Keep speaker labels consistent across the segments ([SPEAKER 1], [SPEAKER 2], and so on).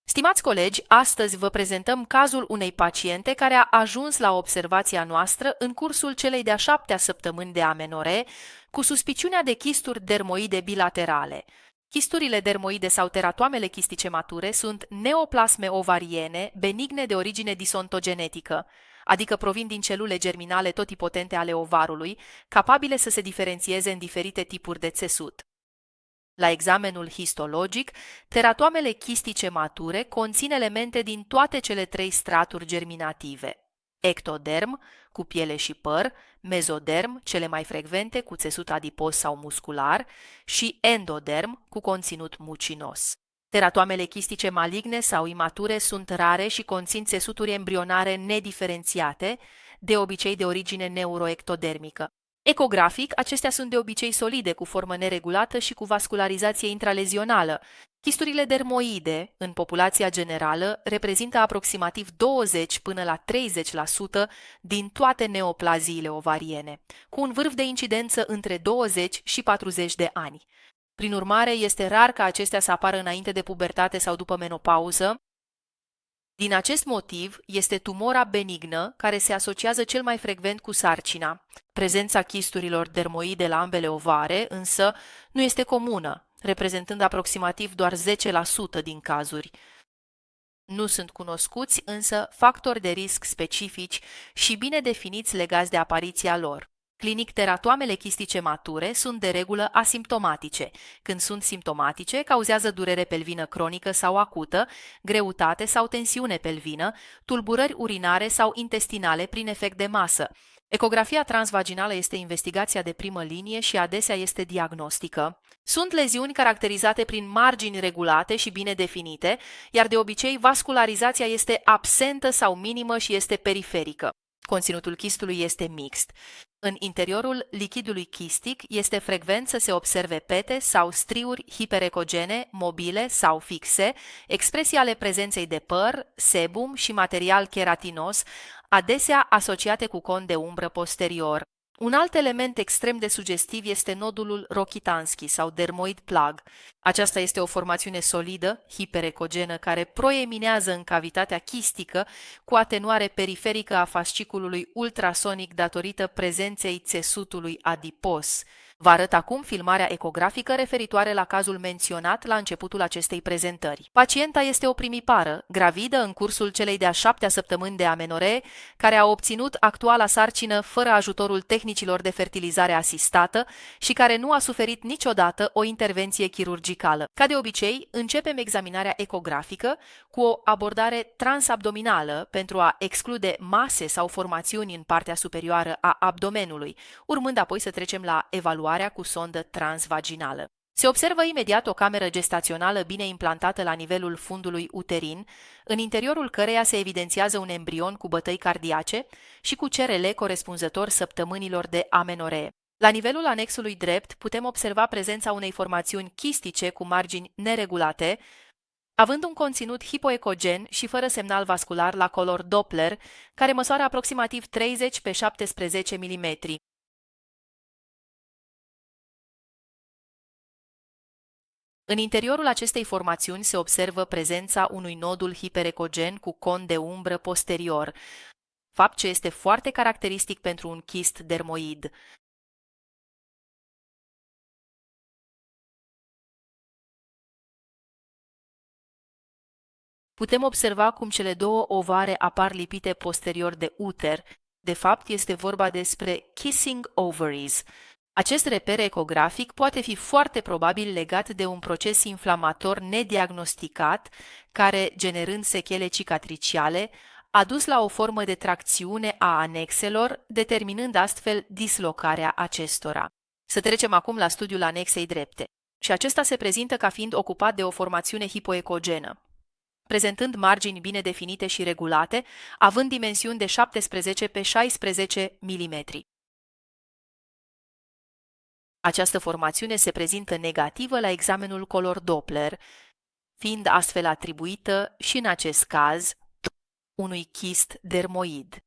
[SPEAKER 1] Stimați colegi, astăzi vă prezentăm cazul unei paciente care a ajuns la observația noastră în cursul celei de-a 7-a săptămâni de amenoree, cu suspiciunea de chisturi dermoide bilaterale. Chisturile dermoide sau teratoamele chistice mature sunt neoplasme ovariene benigne de origine disontogenetică, adică provin din celule germinale totipotente ale ovarului, capabile să se diferențieze în diferite tipuri de țesut. La examenul histologic, teratoamele chistice mature conțin elemente din toate cele trei straturi germinative: ectoderm, cu piele și păr, mezoderm, cele mai frecvente, cu țesut adipos sau muscular, și endoderm, cu conținut mucinos. Teratoamele chistice maligne sau imature sunt rare și conțin țesuturi embrionare nediferențiate, de obicei de origine neuroectodermică. Ecografic, acestea sunt de obicei solide, cu formă neregulată și cu vascularizație intralezională. Chisturile dermoide, în populația generală, reprezintă aproximativ 20 până la 30% din toate neoplaziile ovariene, cu un vârf de incidență între 20 și 40 de ani. Prin urmare, este rar ca acestea să apară înainte de pubertate sau după menopauză. Din acest motiv, este tumora benignă care se asociază cel mai frecvent cu sarcina. Prezența chisturilor dermoide la ambele ovare, însă, nu este comună, reprezentând aproximativ doar 10% din cazuri. Nu sunt cunoscuți, însă, factori de risc specifici și bine definiți legați de apariția lor. Clinic, teratoamele chistice mature sunt de regulă asimptomatice. Când sunt simptomatice, cauzează durere pelvină cronică sau acută, greutate sau tensiune pelvină, tulburări urinare sau intestinale prin efect de masă. Ecografia transvaginală este investigația de primă linie și adesea este diagnostică. Sunt leziuni caracterizate prin margini regulate și bine definite, iar de obicei vascularizația este absentă sau minimă și este periferică. Conținutul chistului este mixt. În interiorul lichidului chistic este frecvent să se observe pete sau striuri hiperecogene, mobile sau fixe, expresii ale prezenței de păr, sebum și material keratinos, adesea asociate cu con de umbră posterior. Un alt element extrem de sugestiv este nodulul Rokitansky sau dermoid plug. Aceasta este o formațiune solidă, hiperecogenă, care proeminează în cavitatea chistică cu atenuare periferică a fasciculului ultrasonic datorită prezenței țesutului adipos. Vă arăt acum filmarea ecografică referitoare la cazul menționat la începutul acestei prezentări. Pacienta este o primipară, gravidă în cursul celei de-a 7-a săptămâni de amenoree, care a obținut actuala sarcină fără ajutorul tehnicilor de fertilizare asistată și care nu a suferit niciodată o intervenție chirurgicală. Ca de obicei, începem examinarea ecografică cu o abordare transabdominală pentru a exclude mase sau formațiuni în partea superioară a abdomenului, urmând apoi să trecem la evaluarea cu sondă transvaginală. Se observă imediat o cameră gestațională bine implantată la nivelul fundului uterin, în interiorul căreia se evidențiază un embrion cu bătăi cardiace și cu CRL corespunzător săptămânilor de amenoree. La nivelul anexului drept putem observa prezența unei formațiuni chistice cu margini neregulate, având un conținut hipoecogen și fără semnal vascular la color Doppler, care măsoară aproximativ 30 pe 17 mm. În interiorul acestei formațiuni se observă prezența unui nodul hiperecogen cu con de umbră posterior, fapt ce este foarte caracteristic pentru un chist dermoid. Putem observa cum cele două ovare apar lipite posterior de uter. De fapt, este vorba despre kissing ovaries. Acest reper ecografic poate fi foarte probabil legat de un proces inflamator nediagnosticat, care, generând sechele cicatriciale, a dus la o formă de tracțiune a anexelor, determinând astfel dislocarea acestora. Să trecem acum la studiul anexei drepte. Și acesta se prezintă ca fiind ocupat de o formațiune hipoecogenă, prezentând margini bine definite și regulate, având dimensiuni de 17 pe 16 mm. Această formațiune se prezintă negativă la examenul color Doppler, fiind astfel atribuită și în acest caz unui chist dermoid.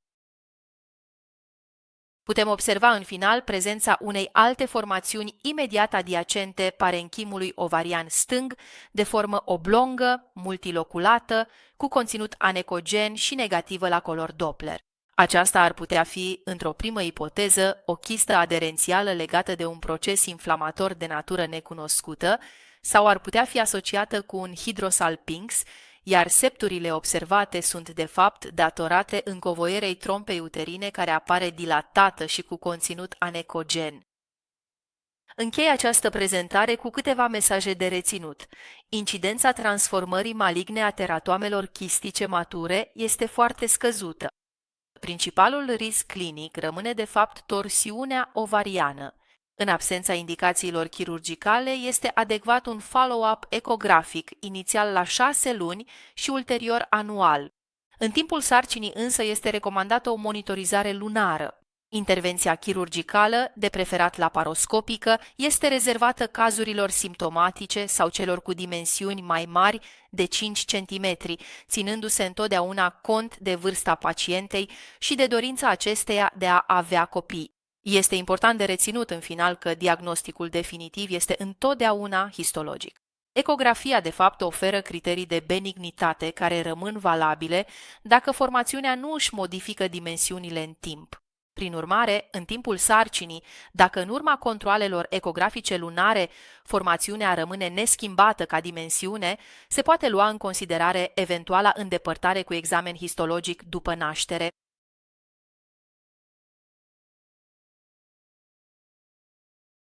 [SPEAKER 1] Putem observa în final prezența unei alte formațiuni imediat adiacente parenchimului ovarian stâng, de formă oblongă, multiloculată, cu conținut anecogen și negativă la color Doppler. Aceasta ar putea fi, într-o primă ipoteză, o chistă aderențială legată de un proces inflamator de natură necunoscută sau ar putea fi asociată cu un hidrosalpinx, iar septurile observate sunt de fapt datorate încovoierei trompei uterine care apare dilatată și cu conținut anecogen. Închei această prezentare cu câteva mesaje de reținut. Incidența transformării maligne a teratoamelor chistice mature este foarte scăzută. Principalul risc clinic rămâne de fapt torsiunea ovariană. În absența indicațiilor chirurgicale, este adecvat un follow-up ecografic, inițial la 6 luni și ulterior anual. În timpul sarcinii însă este recomandată o monitorizare lunară. Intervenția chirurgicală, de preferat laparoscopică, este rezervată cazurilor simptomatice sau celor cu dimensiuni mai mari de 5 cm, ținându-se întotdeauna cont de vârsta pacientei și de dorința acesteia de a avea copii. Este important de reținut în final că diagnosticul definitiv este întotdeauna histologic. Ecografia, de fapt, oferă criterii de benignitate care rămân valabile dacă formațiunea nu își modifică dimensiunile în timp. Prin urmare, în timpul sarcinii, dacă în urma controalelor ecografice lunare formațiunea rămâne neschimbată ca dimensiune, se poate lua în considerare eventuala îndepărtare cu examen histologic după naștere,